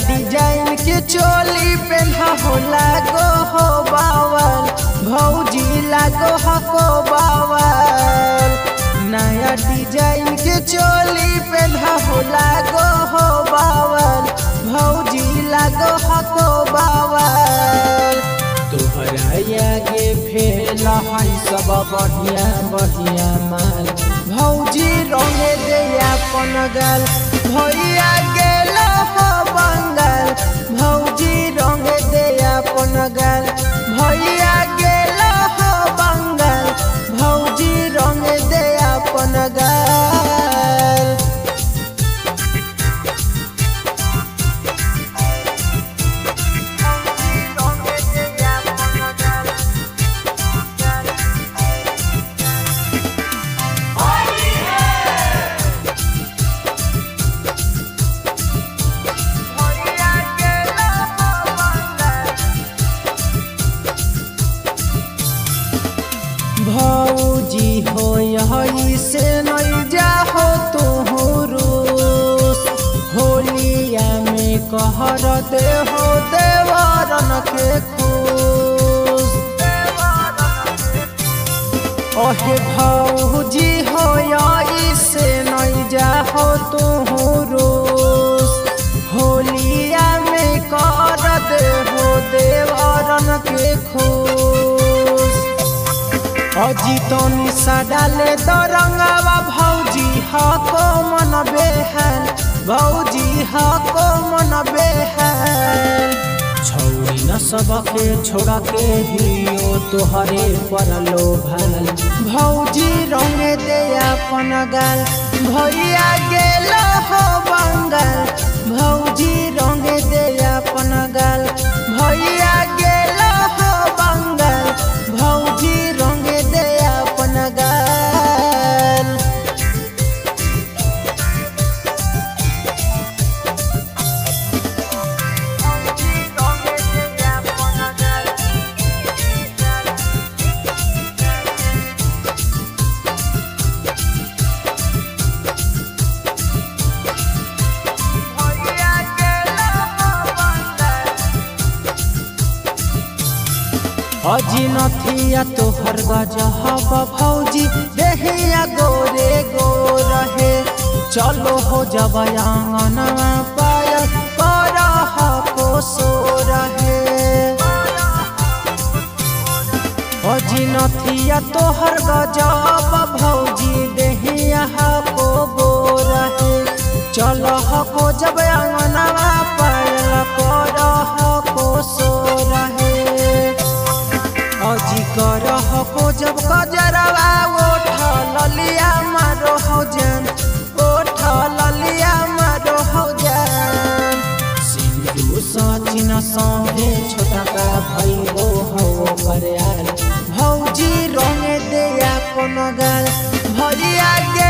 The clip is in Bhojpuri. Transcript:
डिजाइन के चोली पेन्हा हो लागो हो बावल भौजी लागो हको बावल। नया डिजाइन के चोली पेन्हा हो लागो हो बावल भौजी लागो हको बावल। तोहरा आगे फेला है सब बढ़िया बढ़िया माल भौजी रंगे दे अपन गाल भैया गेल हो बंगाल भौजी रंगे दे अपन गाल भैया गेल हो बंगाल भौजी रंगे दे अपन गाल। भौजी हो यही से नहीं जाहो तुहरुस होलिया में कहर दे हो देवरन के खुश। ओहे भौजी हो यही से नहीं जाहो तुहरुस होलिया में कहर दे हो देवरन के खुश। अजीतो निशा डाले तो रंगावा भौजी हको मन बेहाल भौजी हको मन बेहाल। छौरी न सबके छोड़ा के हियो तोहरे पर लोभाल भौजी रंगे दे अपन गाल भैया गेल हो बंगाल भौजी रंगे दे अपन गाल भैया गेल हो बंगाल भौजी रंगे दे अपन गाल। अजी नथिया तोहर गजहब भौजी देहिया गोरे गोर है चलो हो जब आंगनवा पायल करह को सो रहे। अजी नथिया तोहर गजहब भौजी देहिया को गोर है चलो हो जब आंगनवा पायल करह को सो रहे। अजी करह को जब गजरवा ओठा ललिया मारो हो जान ओठा ललिया मारो हो जान। सिंधु सचिन संगे छोटा का भैरो हो बरियाल भौजी रंगे दे अपन गाल भैया गे